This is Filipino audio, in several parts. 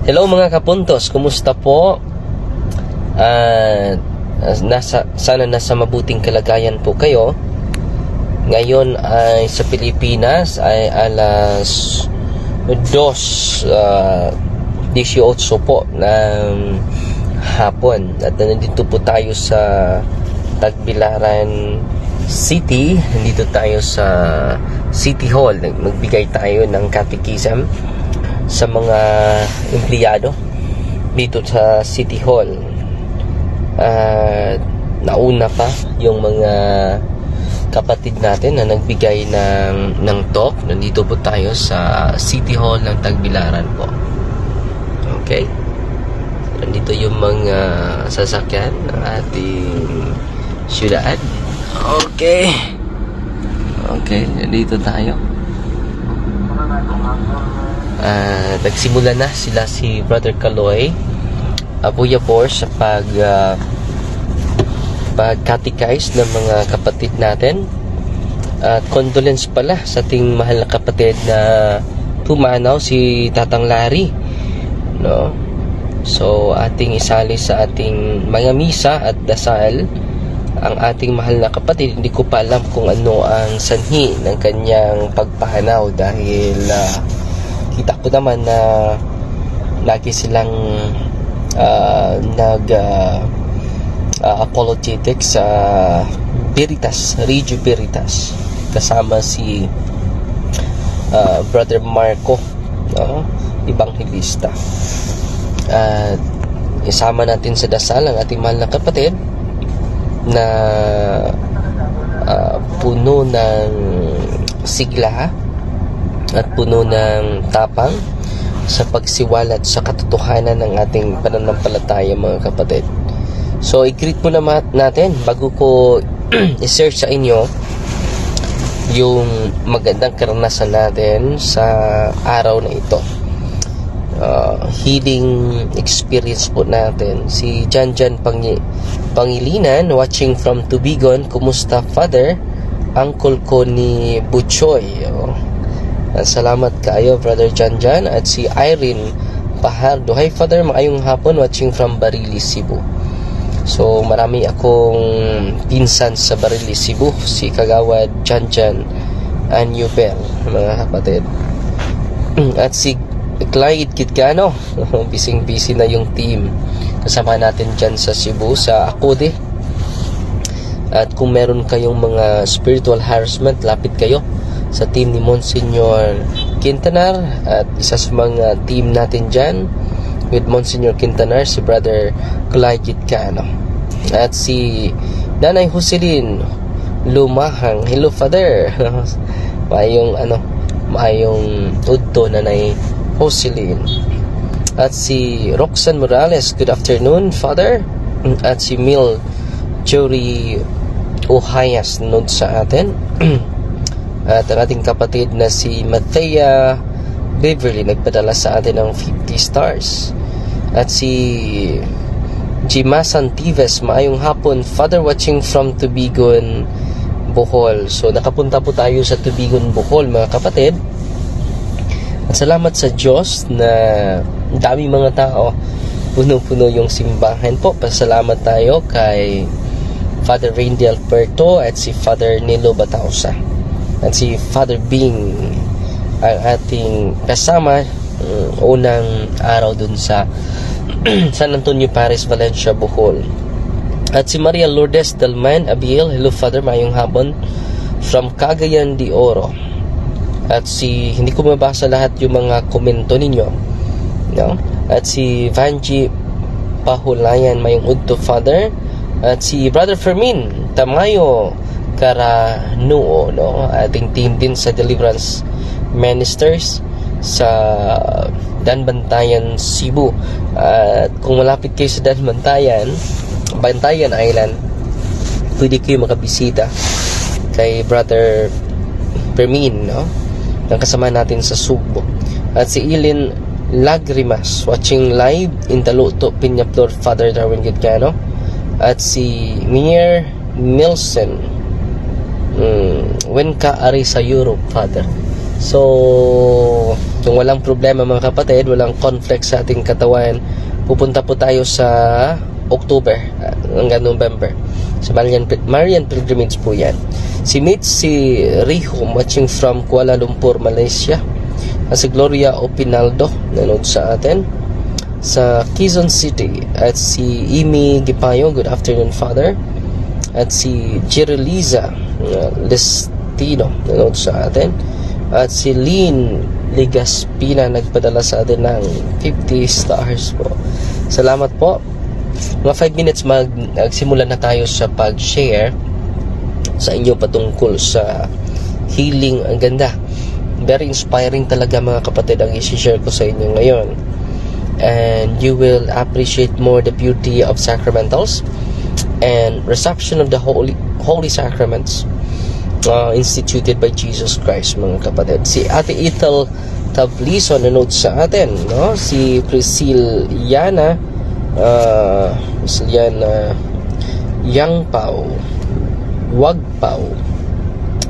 Hello mga kapuntos, kumusta po? Sana nasa mabuting kalagayan po kayo. Ngayon ay sa Pilipinas ay alas 2:18 po ng hapon. At nandito po tayo sa Tagbilaran City. Nandito tayo sa City Hall. Nagbigay tayo ng catechism sa mga empleyado dito sa City Hall. Nauna pa yung mga kapatid natin na nagbigay ng talk. Nandito po tayo sa City Hall ng Tagbilaran po. Okay? Nandito yung mga sasakyan ng ating syudad. Okay. Okay, nandito tayo. Nagsimula na si Brother Kaloy Abuyabor sa pag-catechize ng mga kapatid natin. At condolence pala sa ating mahal na kapatid na pumanaw, si Tatang Larry, no? So ating isali sa ating mga misa at dasal ang ating mahal na kapatid. Hindi ko pa alam kung ano ang sanhi ng kanyang pagpanaw dahil kita ko naman na lagi silang apologetics sa Regio Veritas, kasama si Brother Marco, no? Ebanghelista. At isama natin sa dasal ang ating mahal na kapatid na puno ng sigla at puno ng tapang sa pagsiwalat sa katotohanan ng ating pananampalataya, mga kapatid. So i-greet po naman natin bago ko i-search sa inyo yung magandang karanasan natin sa araw na ito. Healing experience po natin. Si Janjan Pangilinan, watching from Tubigon. Kumusta, Father? Uncle ko ni Butchoy. Salamat kayo, Brother Janjan. At si Irene Pahardo. Hi, Father. Maayong hapon, watching from Barili, Cebu. So, marami akong pinsan sa Barili, Cebu. Si Kagawad Janjan Anyubel, mga kapatid. At si Clyde Kitgano. Bising-busy na yung team. Kasama natin dyan sa Cebu, sa Akode. At kung meron kayong mga spiritual harassment, lapit kayo sa team ni Monsignor Quintanar. At isa sa mga team natin dyan with Monsignor Quintanar, si Brother Clyde Kitgano. At si Nanay Jocelyn Lumahang. Hello, Father. Mayong udto, Nanay Jocelyn. At si Roxanne Morales, good afternoon, Father. At si Mil Jory Ohayas, nod sa atin. At ang ating kapatid na si Mathea Beverly, nagpadala sa atin ng 50 stars. At si Jima Santives, maayong hapon, Father, watching from Tubigon, Bohol. So nakapunta po tayo sa Tubigon, Bohol, mga kapatid. At salamat sa Diyos na dami mga tao, puno-puno yung simbahan po. Pasalamat tayo kay Father Randy Alberto at si Father Nilo Batausa at si Father Bing, ang ating kasama unang araw dun sa San Antonio Paris, Valencia, Bohol. At si Maria Lourdes Dalman Abiel, hello, Father, mayong hapon from Cagayan de Oro. At hindi ko mabasa lahat yung mga komento ninyo, no? At si Vanji Pahulayan, mayong udto, Father. At si Brother Fermin Tamayo Karanuo, no? Ating team din sa Deliverance Ministers sa Danbantayan, Cebu. At kung malapit kayo sa Danbantayan Island, pwede kayo makabisita kay Brother Fermin, no? Ang kasama natin sa Subo. At si Ilin Lagrimas, watching live in Taluto, Piñaplor, Father Darwin Gitgano. At si Mir Nilsen, when ka ari sa Europe, Father? So Kung walang problema mga kapatid, walang conflict sa ating katawan, pupunta po tayo sa October hanggang November. Sa Marian Pilgrimage po yan. Si Mitzi Rihum, watching from Kuala Lumpur, Malaysia. Si Gloria Opinaldo, nanood sa atin sa Quezon City. At si Imi Gipayo, good afternoon Father. At si Jireliza Lestino, nanood sa atin. At si Lynn Ligaspina, nagpadala sa atin ng 50 stars po. Salamat po. Mga 5 minutes magsimula na tayo sa pag-share sa inyo patungkol sa healing. Ang ganda, very inspiring talaga mga kapatid ang i-share ko sa inyo ngayon, and you will appreciate more the beauty of sacramentals and reception of the holy sacraments instituted by Jesus Christ mga kapatid. Si Ate Ethel Tabliso nanood sa atin, no? Si Prisciliana Yang Pao Wagpao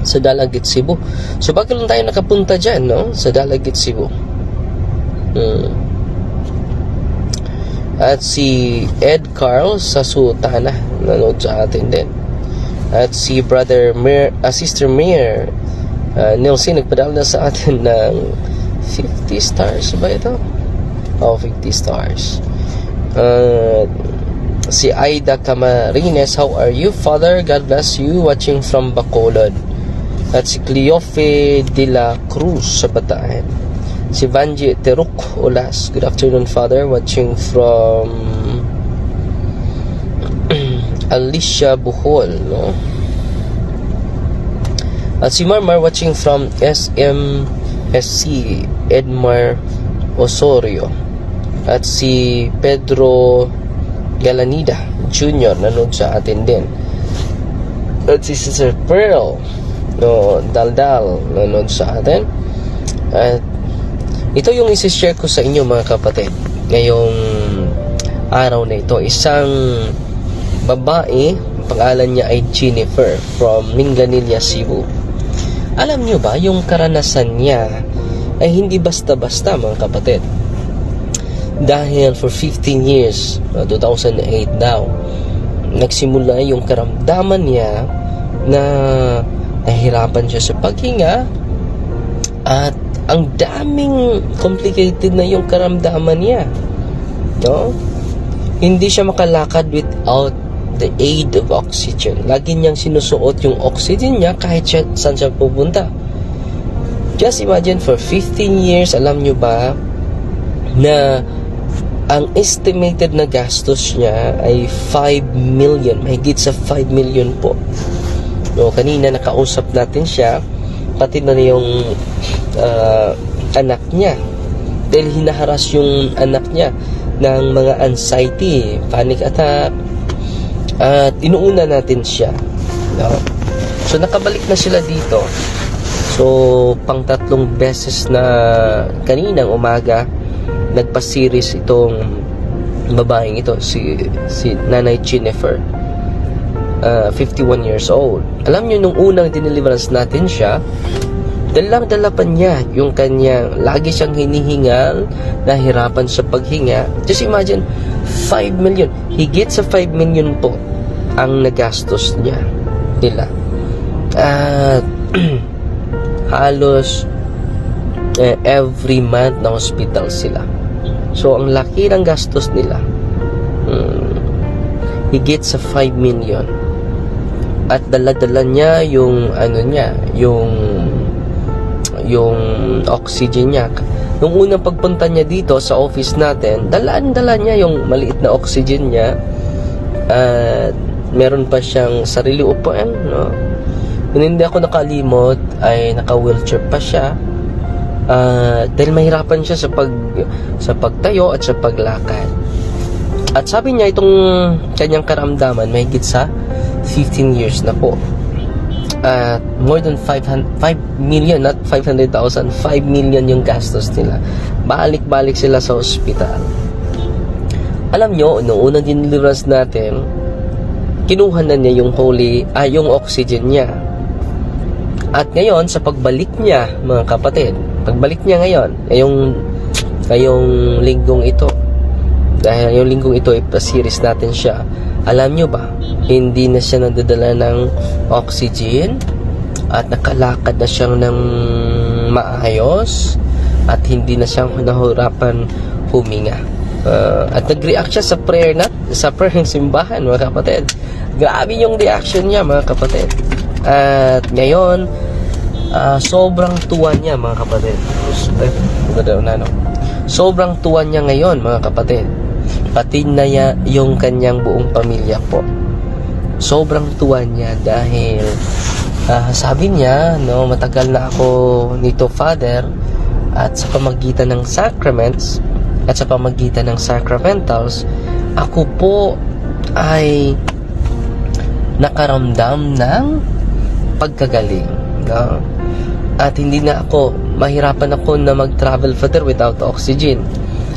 sa Dalagit, Cebu. So bago lang tayo nakapunta dyan, no? Sa Dalagit, Cebu. At si Ed Carl sa Sultana nanood sa atin din. At si Brother Sister Mir Nelson nagpadala na sa atin ng 50 stars ba ito? 50 stars. Si Aida Camarines, how are you Father? God bless you, watching from Bacolod. At si Cleofe de la Cruz sa Bataan. Si Vanji Teruk Olas, good afternoon Father, watching from Alicia Bohol, no? At si Marmar, watching from SMSC Edmar Osorio. At si Pedro Galanida Jr. nanood sa atin din. At si Sister Pearl Daldal nanood sa atin. At ito yung isi-share ko sa inyo mga kapatid ngayong araw na ito. Isang babae, pangalan niya ay Jennifer from Minganilla, Cebu. Alam niyo ba, yung karanasan niya ay hindi basta-basta mga kapatid. Dahil for 15 years, 2008 daw, nagsimula yung karamdaman niya na nahihirapan siya sa paghinga at ang daming complicated na yung karamdaman niya, no? Hindi siya makalakad without the aid of oxygen. Lagi niyang sinusuot yung oxygen niya kahit saan siya pupunta. Just imagine, for 15 years, alam niyo ba na ang estimated na gastos niya ay 5 million, mahigit sa 5 million po. No, kanina nakausap natin siya, pati na yung anak niya, dahil hinaharas yung anak niya ng mga anxiety, panic attack, at inuuna natin siya, no? So nakabalik na sila dito. So pang 3 beses na kaninang umaga nagpa-series itong babaeng ito, si Nanay Jennifer, 51 years old. Alam niyo, nung unang dineliverance natin siya, dala pa niya yung kanyang, lagi siyang hinihingal, nahirapan sa paghinga. Just imagine, 5 million, higit sa 5 million po ang nagastos nila. At halos every month na hospital sila. So ang laki ng gastos nila, higit sa 5 million. At dala-dala niya yung yung oxygen niya. Nung unang pagpunta niya dito sa office natin, dala niya yung maliit na oxygen niya. At meron pa siyang sarili upuan, no? Kung hindi ako nakalimot, ay naka-wheelchair pa siya. Dahil mahirapan siya sa pagtayo at sa paglakad. At sabi niya, itong kanyang karamdaman mahigit sa 15 years na po. At more than 5 million, not 500,000, 5 million yung gastos nila. Balik-balik sila sa ospital. Alam nyo, noong unang dineliverance natin, kinuha na niya yung oxygen niya. At ngayon, sa pagbalik niya, mga kapatid, pagbalik niya ngayon, ngayong linggong ito, dahil yung linggong ito, ipa-series natin siya. Alam nyo ba, hindi na siya nagdadala ng oxygen at nakalakad na siyang ng maayos at hindi na siyang nahurapan huminga. At nag-react siya sa prayer ng simbahan, mga kapatid. Grabe yung reaction niya, mga kapatid. At ngayon, sobrang tuwa niya, mga kapatid. Sobrang tuwa niya ngayon, mga kapatid. Pati na yung kanyang buong pamilya po. Sobrang tuwa niya dahil sabi niya, matagal na ako nito, Father, at sa pamagitan ng sacraments at sa pamagitan ng sacramentals, ako po ay nakaramdam ng pagkagaling. At hindi na ako, mahirapan ako na mag-travel, Father, without oxygen.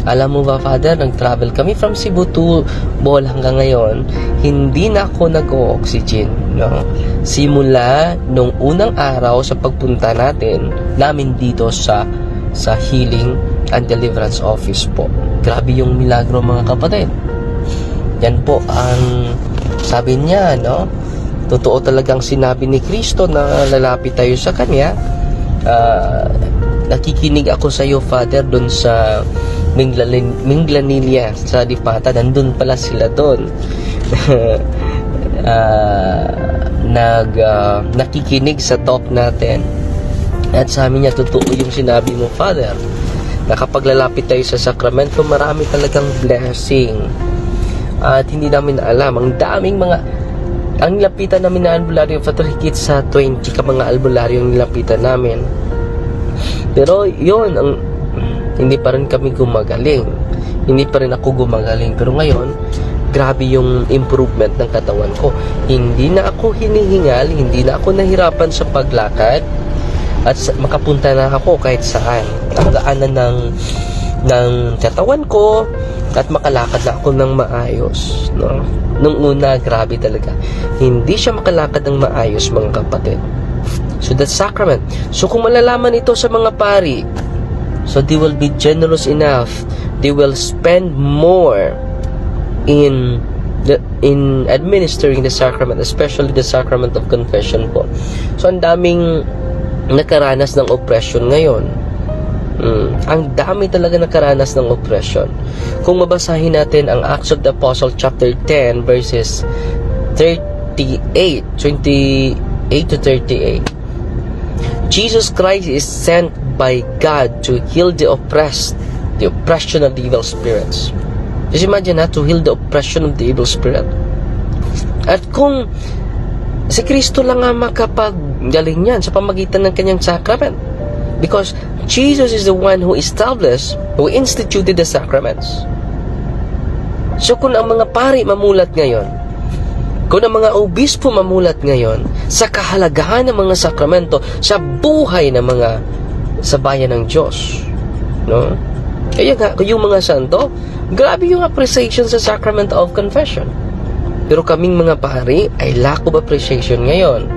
Alam mo ba, Father, nag-travel kami from Cebu to Bohol hanggang ngayon, hindi na ako nag-o-oxygen. Simula nung unang araw sa pagpunta namin dito sa Healing and Deliverance Office po. Grabe yung milagro, mga kapatid. Yan po ang sabi niya, totoo talagang sinabi ni Kristo na lalapit tayo sa Kanya. Nakikinig ako sa iyo, Father, dun sa Minglanilla sa Dipata. Nandun pala sila dun. Nakikinig sa talk natin. At sa amin niya, totoo yung sinabi mo, Father, na kapag lalapit tayo sa sakramento, marami talagang blessing. At hindi namin alam, ang nilapitan namin na albularyo, Father, higit sa 20 ka mga albularyo yung nilapitan namin. Pero yun, hindi pa rin kami gumagaling. Hindi pa rin ako gumagaling. Pero ngayon, grabe yung improvement ng katawan ko. Hindi na ako hinihingal, hindi na ako nahirapan sa paglakad, at makapunta na ako kahit saan. Ang daanan ng katawan ko, at makalakad na ako ng maayos. Nung una, grabe talaga. Hindi siya makalakad ng maayos, mga kapatid. So that's sacrament. So kung malalaman ito sa mga pari, so they will be generous enough. They will spend more in administering the sacrament, especially the sacrament of confession po. So ang daming nakaranas ng oppression ngayon. Ang dami talaga nakaranas ng oppression. Kung mabasahin natin ang Acts of the Apostle chapter 10 verses 28 to 38. Jesus Christ is sent by God to heal the oppression of the evil spirits. Just imagine to heal the oppression of the evil spirit. At kung si Kristo lang nga makapagaling yan sa pamagitan ng kanyang sacrament, because Jesus is the one who instituted the sacraments. So kung ang mga pari mamulat ngayon, kung ang mga obispo mamulat ngayon sa kahalagahan ng mga sakramento sa buhay ng mga sa bayan ng Diyos, kaya nga, yung mga santo, grabe yung appreciation sa sacrament of confession. Pero kaming mga pari ay lack of appreciation ngayon.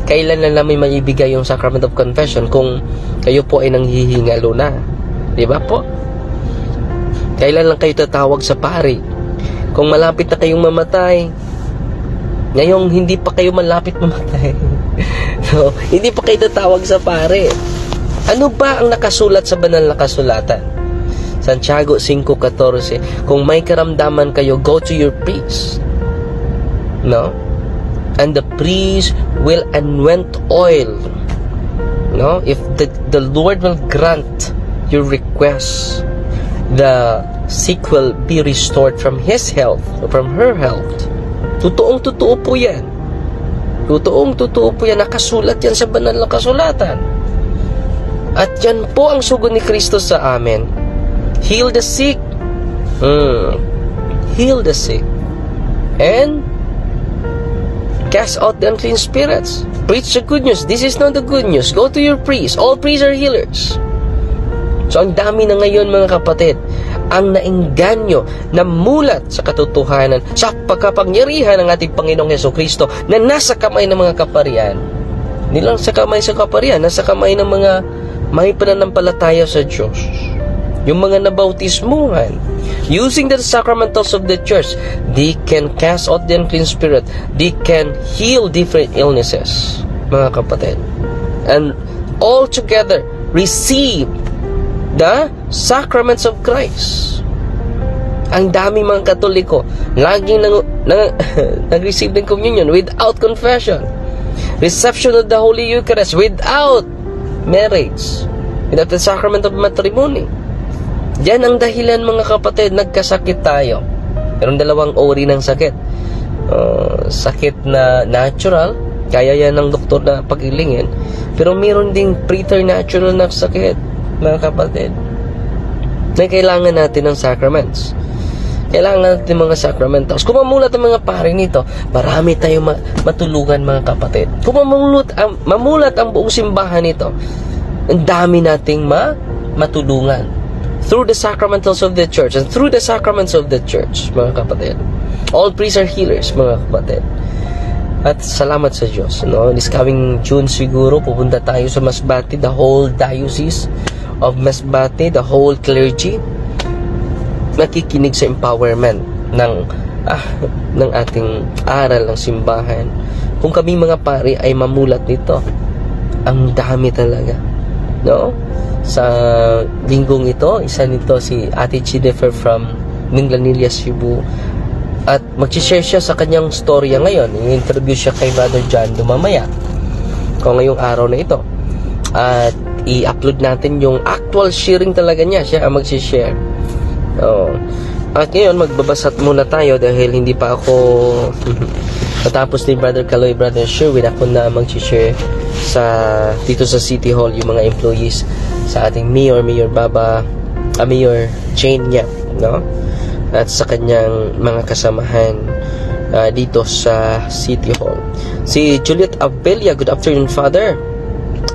Kailan lang namin maibigay yung sacrament of confession kung kayo po ay nanghihingalo na? Di ba po? Kailan lang kayo tatawag sa pari? Kung malapit na kayong mamatay, ngayong hindi pa kayo malapit mamatay. So, hindi pa kayo tatawag sa pari. Ano ba ang nakasulat sa banal na kasulatan? Santiago 5:14, kung may karamdaman kayo, go to your priest. And the priest will anoint oil. If the Lord will grant your request, the sick will be restored from his health, from her health. Totoong-totoo po yan. Totoong-totoo po yan. Nakasulat yan sa banal na kasulatan. At yan po ang sugo ni Kristo sa amin. Heal the sick. Heal the sick. And cast out the unclean spirits. Preach the good news. This is not the good news. Go to your priest. All priests are healers. So ang dami na ngayon, mga kapatid, ang naengganyo na mulat sa katotohanan, sa pagkapangyarihan ng ating Panginoong Jesucristo na nasa kamay ng mga kaparian. Hindi lang sa kamay sa kaparian, nasa kamay ng mga may pananampalataya sa Diyos. Yung mga nabautismuhan, using the sacramentals of the church, they can cast out the unclean spirit. They can heal different illnesses, mga kapatid. And all together, receive the sacraments of Christ. Ang dami mga Katoliko, laging nag-receive ng communion without confession. Reception of the Holy Eucharist without marriage, without the sacrament of matrimony. Yan ang dahilan mga kapatid, nagkasakit tayo. Meron dalawang uri ng sakit. Sakit na natural, kaya yan ng doktor na pag-ilingin. Pero meron ding preternatural na sakit, mga kapatid. Na kailangan natin ng sacraments. Kailangan natin mga sacramentals. Kung mamulat ang mga pari nito, marami tayong matulungan mga kapatid. Kung mamulat ang buong simbahan nito, ang dami nating matulungan. Through the sacramentals of the church and through the sacraments of the church, mga kapatid. All priests are healers, mga kapatid. At salamat sa Diyos. No? This coming June siguro, pupunta tayo sa Masbate, the whole diocese of Masbate, the whole clergy, nakikinig sa empowerment ng ating aral ng simbahan. Kung kami mga pari ay mamulat nito, ang dami talaga. No? Sa linggong ito, isa nito si Ate Chidefer from Minglanilla, Cebu. At mag-share siya sa kanyang storya ngayon. I-interview siya kay Brother John mamaya. Kung ngayong araw na ito. At i-upload natin yung actual sharing talaga niya. Siya ang mag-share. At ngayon, magbabasat muna tayo dahil hindi pa ako matapos ni Brother Kaloy, Brother Sherwin, ako na mag-share dito sa City Hall yung mga employees sa ating Mayor Baba, Mayor Jane Yap, no? At sa kanyang mga kasamahan dito sa City Hall. Si Juliet Abelia, good afternoon, Father.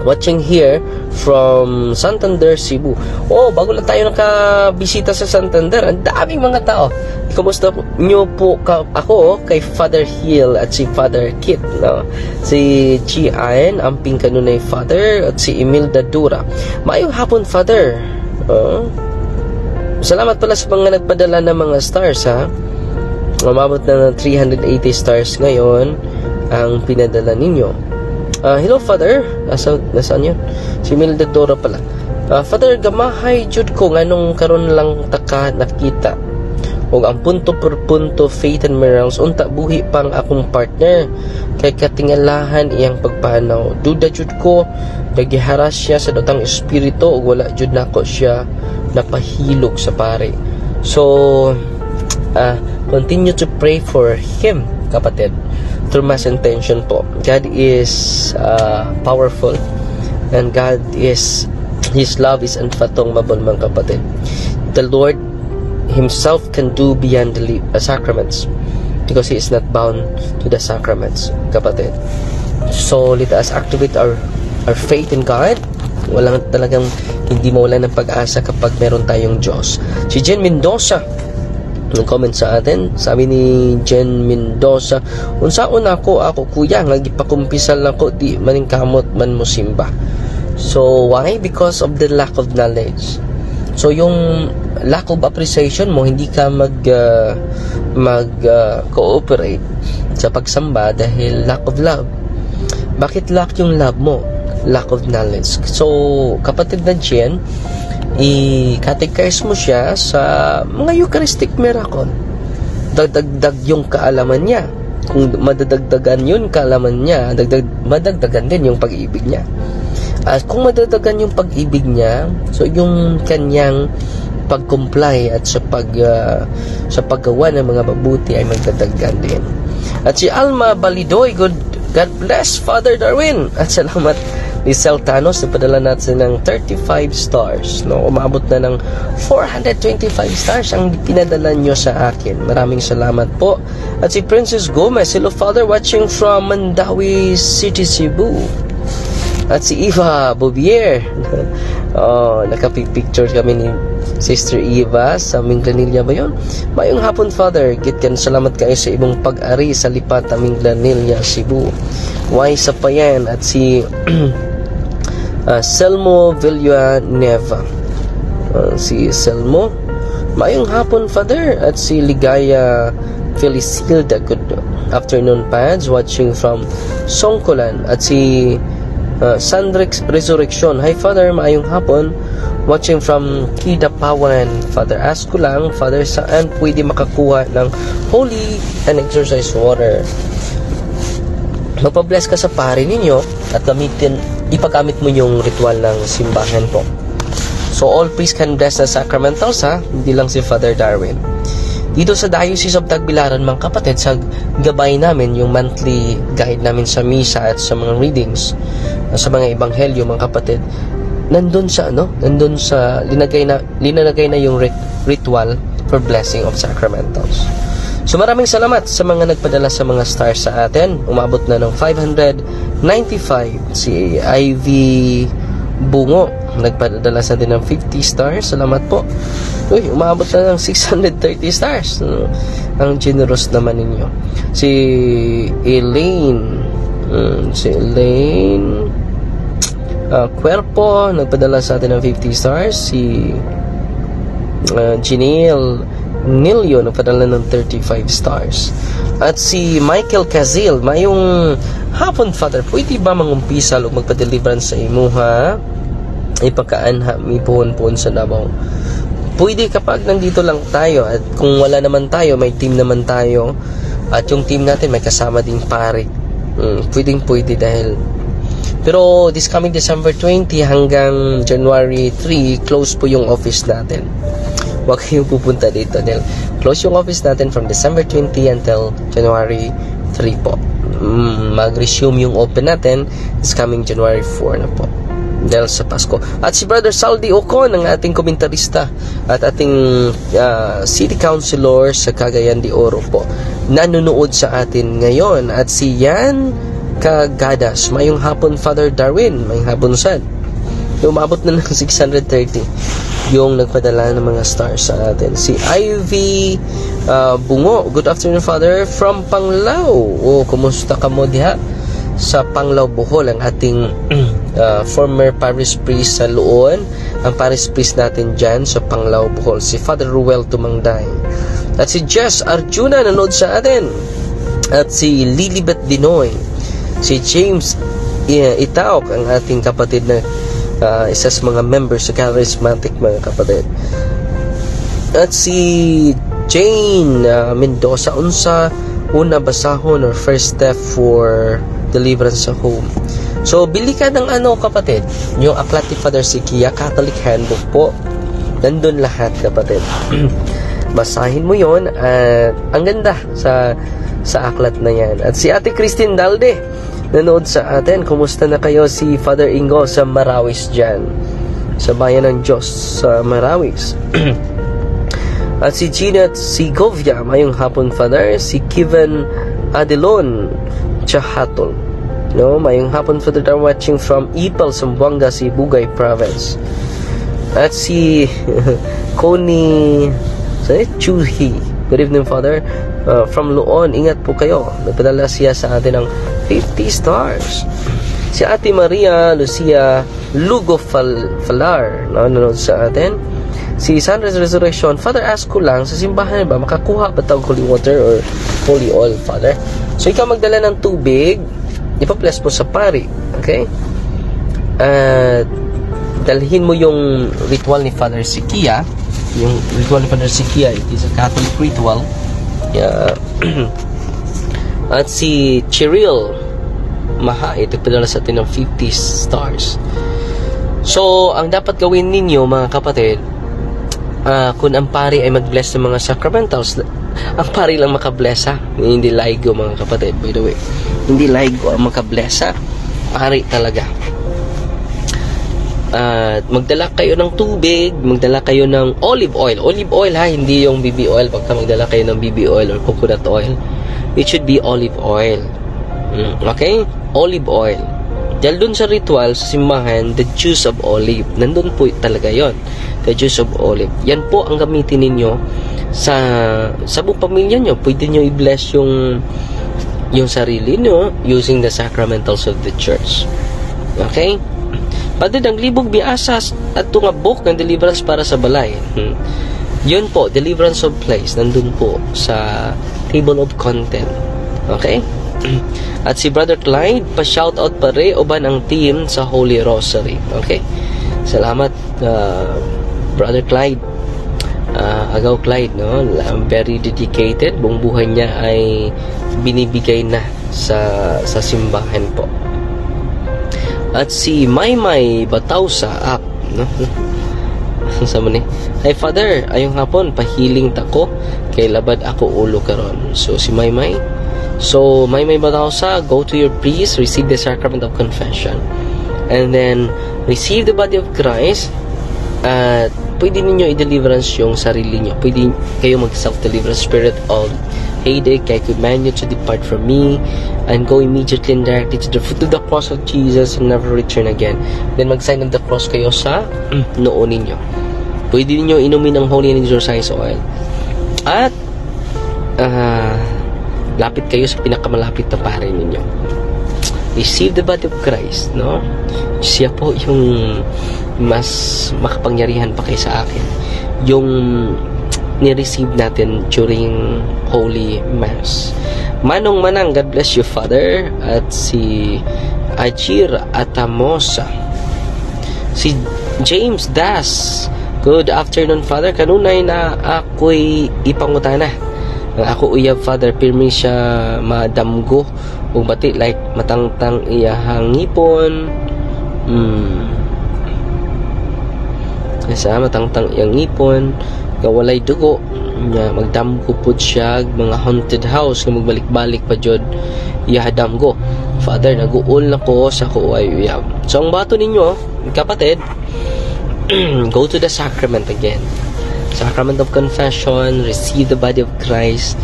Watching here from Santander, Cebu. Bago lang tayo nakabisita sa Santander, ang daming mga tao. Kumusta nyo po ako kay Father Hill at si Father Kit, no? Si Gian, amping kanunay Father, at si Imelda Dura. Maayong hapon, Father. Salamat pala sa mga nagpadala ng mga stars, ha? Umabot na ng 380 stars ngayon ang pinadala ninyo. Hello, Father. Nasaan yun? Si Imelda Dura pala. Father, gamahay jud ko nganong karon lang taka nakita. Og ang punto per punto, faith and miracles, unta buhi pang akong partner. Kay katingalahan iyang pagpanaw. Duda jud ko, nagiharas siya sa datang espiritu og wala jud nako siya napahilog sa pare. So, continue to pray for him, kapatid. Through mass intention po. God is powerful, and God is, His love is unfathomable, mga kapatid. The Lord Himself can do beyond the sacraments because He is not bound to the sacraments, kapatid. So let us activate our faith in God. Walang talagang hindi mawala ng pag-asa kapag meron tayong Diyos. Si Jen Mendoza nag-comment sa atin, sabi ni Jen Mendoza, unsaon ako kuya nga gipakumpisal nako di maningkamot man mo simba. So why? Because of the lack of knowledge. So yung lack of appreciation mo, hindi ka cooperate sa pagsamba dahil lack of love. Bakit lack yung love mo? Lack of knowledge. So kapatid na Jen, i-catechize mo siya sa mga Eucharistic miracle. Dagdag yung kaalaman niya. Kung madadagdagan yun kaalaman niya, madagdagan din yung pag-ibig niya. At kung madadagdagan yung pag-ibig niya, so yung kanyang pag-comply at sa paggawa ng mga mabuti ay magdadagdagan din. At si Alma Balidoy, God bless Father Darwin. At salamat ni Celtanos, napadala natin ng 35 stars. No? Umabot na ng 425 stars ang pinadala nyo sa akin. Maraming salamat po. At si Princess Gomez, hello Father, watching from Mandawi City, Cebu. At si Eva Bouvier, nakapicture kami ni Sister Eva sa Minglanilla ba yun? Mayong hapon, Father. Gitkan, salamat kayo sa ibong pag-ari sa Lipata, Minglanilla, Cebu. Why sa payan? At si Selmo Villanueva. Si Selmo, mayong hapon, Father. At si Ligaya Felicilda, good afternoon, Pads, watching from Songkolan. At si Sandrix Resurrection, hi Father, mayong hapon, watching from Kidapawan. Father, ask ko lang, Father, saan pwede makakuha ng holy and exercise water? Magpa-bless ka sa pari ninyo at ipagamit mo yung ritual ng simbahan po. So all priests can bless the sacramentals, ha? Hindi lang si Father Darwin. Dito sa Diocese of Tagbilaran, mga kapatid, sa gabay namin, yung monthly guide namin sa misa at sa mga readings, sa mga ebanghelyo, mga kapatid, nandun sa linalagay na yung ritual for blessing of sacramentals. So maraming salamat sa mga nagpadala sa mga stars sa atin. Umabot na ng 595. Si Ivy Bungo nagpadala sa atin ng 50 stars. Salamat po. Uy, umabot na ng 630 stars. Ang generous naman ninyo. Si Elaine Cuerpo nagpadala sa atin ng 50 stars. Si Janelle Nilio nagpadala ng 35 stars. At si Michael Kazil, mayong hapon, Father, pwede ba mangumpisa o magpa-deliverance sa imuha? Ipakaanha mi puhon sa Davao. Pwede kapag nandito lang tayo, at kung wala naman tayo, may team naman tayo, at yung team natin may kasama ding pare. Pwede dahil pero this coming December 20 hanggang January 3, close po yung office natin. Huwag kayong pupunta dito dahil close yung office natin from December 20 until January 3 po. Mag-resume yung open natin this coming January 4 na po dahil sa Pasko. At si Brother Saldi Ocon, ang ating komentarista at ating City Councilor sa Cagayan de Oro po, nanonood sa atin ngayon. At si Yan Kagadas, mayong hapon, Father Darwin, mayong hapon, sad. Umabot na ng 630 yung nagpadala ng mga stars sa atin. Si Ivy Bungo, good afternoon, Father, from Panglao. Kumusta ka mo diha sa Panglao, Bohol? Ang ating former parish priest sa Luon, ang parish priest natin dyan sa Panglao, Bohol, si Father Ruel Tumangday. At si Jess Arjuna nanood sa atin. At si Lilibet Dinoy, si James Itaok, ang ating kapatid na isa sa mga members sa Charismatic, mga kapatid. At si Jane Mendoza, unsa una basahon or first step for deliverance sa home? So bili ka ng kapatid, yung aklat ni Father Sikia, Catholic Handbook po, nandun lahat, kapatid. Basahin mo yon at ang ganda sa aklat na yan. At si Ate Christine Dalde nanood sa atin. Kumusta na kayo? Si Father Ingo sa Marawis dyan, sa Bayan ng Diyos sa Marawis. At si Gina Sigovia, mayong hapon, Father. Si Kevin Adelon Chahatol, mayong hapon, Father. They're watching from Ipal, Zamboanga, si Bugay Province. At si Connie Chuhi, good evening, Father, from Luon. Ingat po kayo. Nagpadala siya sa atin ng 50 stars. Si Ate Maria Lucia Lugo Falar, nanonood sa atin. Si Sanders Resurrection, Father, ask ko lang, sa simbahan ba makakuha ba tawag holy water or holy oil, Father? So ikaw magdala ng tubig, ipa-bless mo sa pari, okay? At dalhin mo yung ritual ni Father Sikia. Yung ritual ni Father Sikia, it is a Catholic ritual. Yeah. At si Cheryl Mahait, nagpadala sa atin ng 50 stars. So ang dapat gawin ninyo, mga kapatid, kung ang pari ay mag-bless ng mga sacramentals, ang pari lang makabless, ha? Hindi laigo, mga kapatid, by the way. Hindi laigo ang makabless, ha? Pari talaga. At magdala kayo ng tubig, magdala kayo ng olive oil. Olive oil, ha? Hindi yung BB oil. Pagka magdala kayo ng BB oil or coconut oil, it should be olive oil. Okay? Olive oil. Dahil dun sa ritual, sa simbahan, the juice of olive. Nandun po talaga yon, the juice of olive. Yan po ang gamitin ninyo sa buong pamilya nyo. Pwede nyo i-bless yung sarili nyo using the sacramentals of the church. Okay? Father, naglibog biasas at nga book ng deliverance para sa balay. Yun po, deliverance of place, nandun po sa table of content. Okay? At si Brother Clyde, pa-shoutout pa rin uban ang team sa Holy Rosary. Okay? Salamat, Brother Clyde. Agaw Clyde, no? Very dedicated. Buong buhay niya ay binibigay na sa simbahan po. At si Maymay Batausa up, no? Sama ni, "Hey Father, ayong hapon pahiling tako kay labad ako ulo karon." So si Maymay, so Maymay Batausa, go to your priest, receive the sacrament of confession, and then receive the body of Christ. At pwede ninyo i-deliverance yung sarili nyo. Pwede kayo mag-self-deliverance. Spirit of headache, I command you to depart from me and go immediately and directly to the foot of the cross of Jesus and never return again. Then mag-sign of the cross kayo sa noo ninyo. Pwede ninyo inumin ang holy and exorcise oil. At lapit kayo sa pinakamalapit na pare ninyo. Receive the body of Christ, no? Siya po yung mas makapangyarihan pa kay sa akin. Yung ni-receive natin during Holy Mass. Manong Manang, God bless you, Father. At si Ajir Atamosa. Si James Das, good afternoon, Father. Kanunay na ako'y ipangutana. Ako uyab, Father, pirmi siya madamgo o bati like matangtang iyahang ngipon. Sa matangtang iyang ngipon, kawalay dugo, magdamgo po siya, mga haunted house, kung magbalik-balik pa jud iyahadamgo. Father, naguol na ko sa kuway uyab. So, ang bato ninyo, kapatid, go to the sacrament again. Sacrament of confession, receive the body of Christ.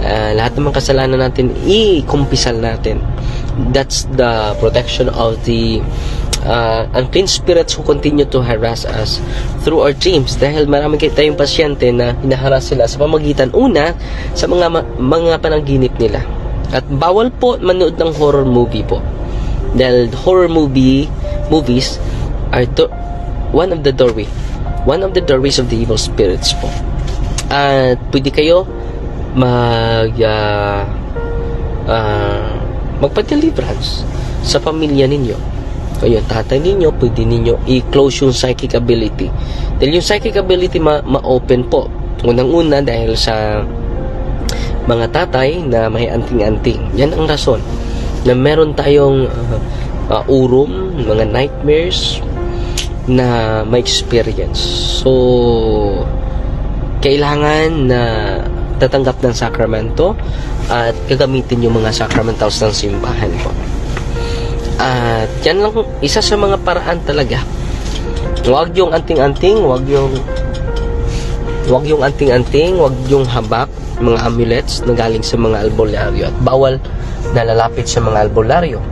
Lahat ng mga kasalanan natin, i-kumpisal natin. That's the protection of the unclean spirits who continue to harass us through our dreams. Dahil marami tayong pasyente na hinaharas sila sa pamagitan, una, sa mga panaginip nila. At bawal po manood ng horror movie po. Dahil horror movies are one of the doorways of the evil spirits po. At pwede kayo magpa-deliverance sa pamilya ninyo. Kayo, tatay ninyo, pwede ninyo i-close yung psychic ability. Dahil yung psychic ability ma-open po. Unang-una dahil sa mga tatay na may anting-anting. Yan ang rason na meron tayong urom, mga nightmares na may experience. So, kailangan na tatanggap ng sakramento at gagamitin yung mga sacramentals ng simbahan po. At yan lang isa sa mga paraan talaga. Huwag yung anting-anting, huwag yung anting-anting, huwag yung habak, mga amulets na galing sa mga albularyo, at bawal nalalapit sa mga albularyo.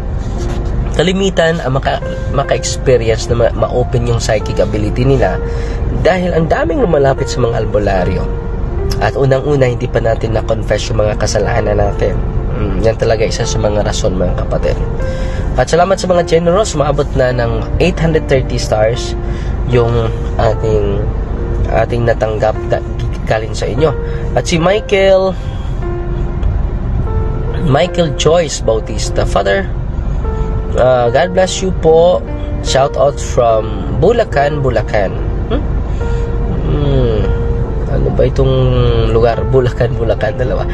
Kalimitan ang maka-experience na ma-open yung psychic ability nila dahil ang daming lumalapit sa mga albularyo. At unang-una, hindi pa natin na-confess yung mga kasalanan natin. Yan talaga isa sa mga rason, mga kapatid. At salamat sa mga generous, maabot na ng 830 stars yung ating natanggap galing sa inyo. At si Michael Joyce Bautista, Father, God bless you po. Shout out from Bulacan. Ano ba itong lugar? Bulacan, dalawa.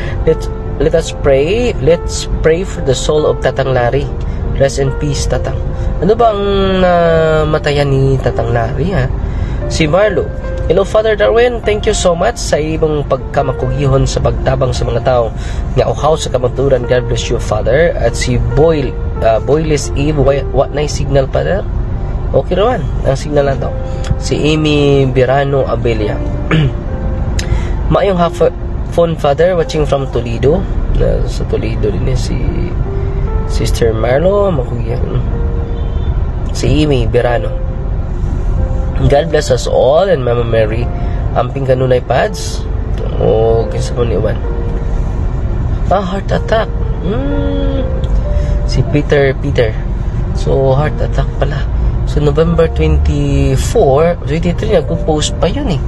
Let us pray. Let's pray for the soul of Tatang Larry. Rest in peace, Tatang. Ano ba ang matayan ni Tatang Larry, ha? Si Marlo. Hello, Father Darwin. Thank you so much sa ibang pagkamakugihon sa pagtabang sa mga tao nga uhaw sa kamaturan. God bless you, Father. At si Boyless Eve, what na signal, Father? Okay rawan, ang signal lang daw. Si Amy Birano Abelia. Maayong phone, Father, watching from Toledo. Sa Toledo din si Sister Marlo Makugyan. Si Amy Birano. God bless us all. And Mama Mary, amping kanunay pads. O kinsa mo ni Juan. Heart attack. Si Peter. So heart attack pala. So November 24, 23, nagpo-post pa yun eh.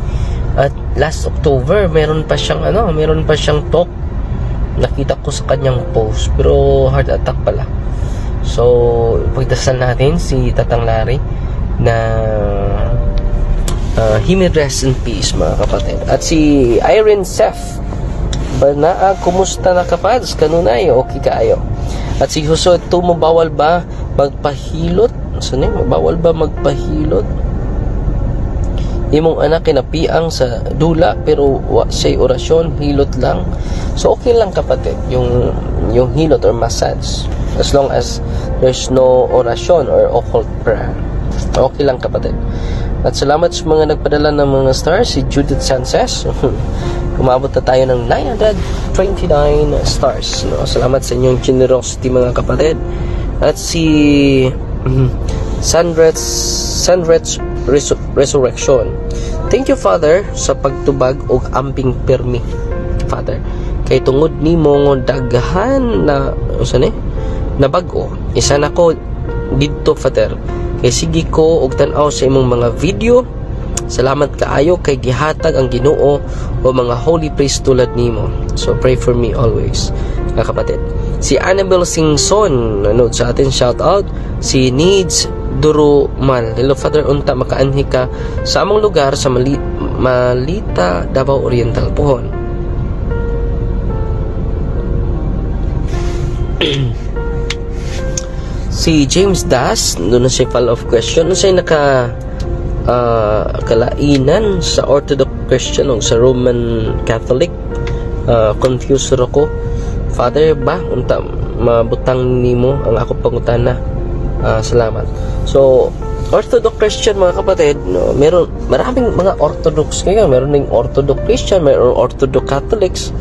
At last October, meron pa siyang talk. Nakita ko sa kanyang post, pero heart attack pala. So, pagdasal natin si Tatang Larry na he may rest in peace, mga kapatid. At si Irene Seth Banaa, kumusta na kapads? Kanunay, okay kaayo. At si Jose Tumo, bawal ba magpahilot? Saan yun? Bawal ba magpahilot? Imong anak kinapiang sa dula pero siya'y orasyon, hilot lang. So okay lang kapatid, yung hilot or massage, as long as there's no orasyon or occult prayer. Okay lang kapatid. At salamat sa mga nagpadala ng mga stars. Si Judith Sanchez, umabot na tayo ng 929 stars, no? Salamat sa inyong generosity, mga kapatid. At si Sandrets Resurrection, thank you Father sa pagtubag og amping permi, Father, kay tungod nimo daghan na na bag-o isa na ko didto, Father, kay sige ko og tan-aw sa imong mga video. Salamat kaayo kay gihatag ang Ginoo o mga holy priest tulad nimo. So pray for me always, mga kapatid. Si Annabelle Singson, nanood sa atin, shout out. Si Needs Durumal, hello Father, unta makaanhi ka sa among lugar sa Malita, Davao Oriental pohon. Si James Das, doon na siya follow-up question. Doon siya kalainan sa Orthodox Christian o sa Roman Catholic. Confused ako. Father ba, unta mabutang nimo ang ako pangutana. Salamat. So, Orthodox Christian, mga kapatid, no, maraming mga Orthodox ngayon. Meron ding Orthodox Christian, meron Orthodox Catholics,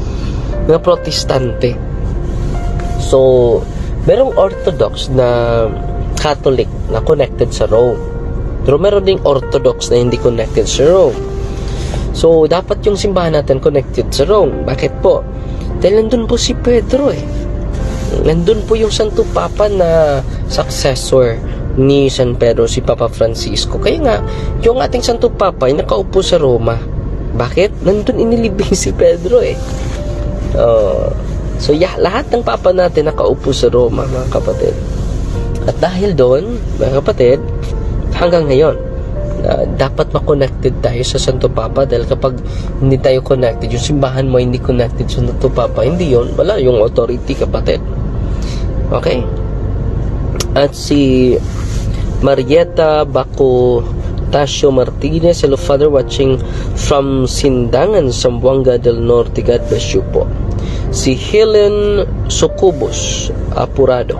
mga Protestante. So, merong Orthodox na Catholic na connected sa Rome. Pero meron ding Orthodox na hindi connected sa Rome. So, dapat yung simbahan natin connected sa Rome. Bakit po? Dahil nandun po si Pedro eh. Nandun po yung Santo Papa na successor ni San Pedro, si Papa Francisco. Kaya nga, yung ating Santo Papa ay nakaupo sa Roma. Bakit? Nandun inilibing si Pedro eh. So, lahat ng Papa natin nakaupo sa Roma, mga kapatid. At dahil doon, mga kapatid, hanggang ngayon, dapat ma-connected tayo sa Santo Papa. Dahil kapag hindi tayo connected, yung simbahan mo hindi connected sa Santo Papa, hindi yun, wala yung authority, kapatid. Okay? At si Marieta Baco Tasio Martinez, hello Father, watching from Sindangan, Zamboanga del Norte, God bless you po. Si Helen Sucubus Apurado,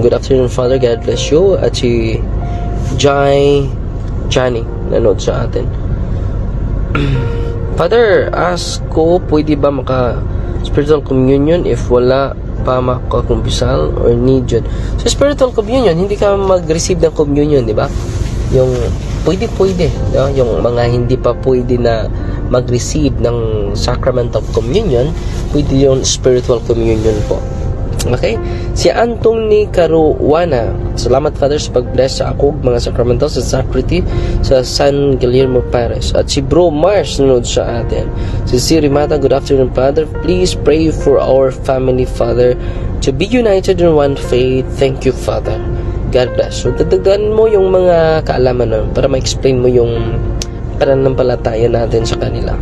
good afternoon Father, God bless you. At si Johnny nanood sa atin. Father, ask ko, pwede ba maka spiritual communion if wala pa makakumpisal or need yun? So spiritual communion, hindi ka mag-receive ng communion, di ba? Yung pwede, no? Yung mga hindi pa pwede na mag-receive ng sacrament of communion, pwede yung spiritual communion po. Okay? Si Antong Caruana, salamat Father sa pag-bless sa ako mga sacramental sa Sacrity sa San Guillermo Paris. At si Bro Mars nanood sa atin. Si Siri Mata, good afternoon Father, please pray for our family Father to be united in one faith. Thank you Father, God bless. So dadagdagan mo yung mga kaalaman nun para ma-explain mo yung pananampalataya natin sa kanila.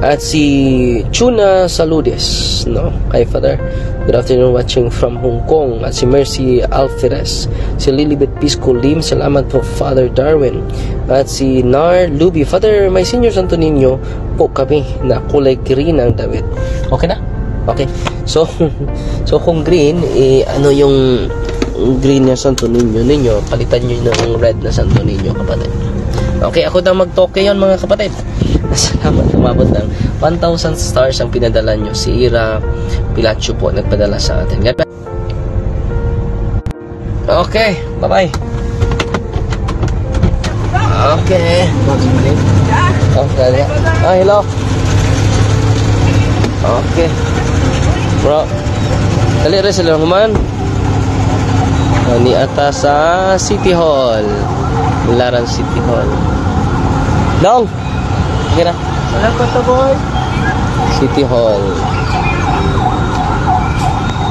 At si Chuna Saludes, no? Hi Father, good afternoon, watching from Hong Kong. At si Mercy Alferez, si Lilibet Pisco Lim, salamat po Father Darwin. At si Nar Luby, Father, may Senior Santo Niño po kami na kulay green ang damit. Okay na? Okay. So kung green, ano yung green na Santo Niño ninyo, palitan nyo ng red na Santo Niño, kapatid. Okay, ako na mag-toke yun, mga kapatid. Salamat, umabot ng 1,000 stars ang pinadala nyo. Si Ira Pilacho po nagpadala sa atin. Okay, bye-bye. Okay. Okay. Hello. Okay. Bro, dali rin sila naman. Ni ata sa City Hall. Laran City Hall. Dong! Sige na. Salamat sa boy. City Hall.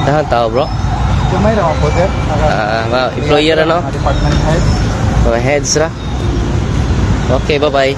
Tahan tao bro? Kamay na ako sir. Employer ano? Department head. Mga heads ra. Okay, bye-bye.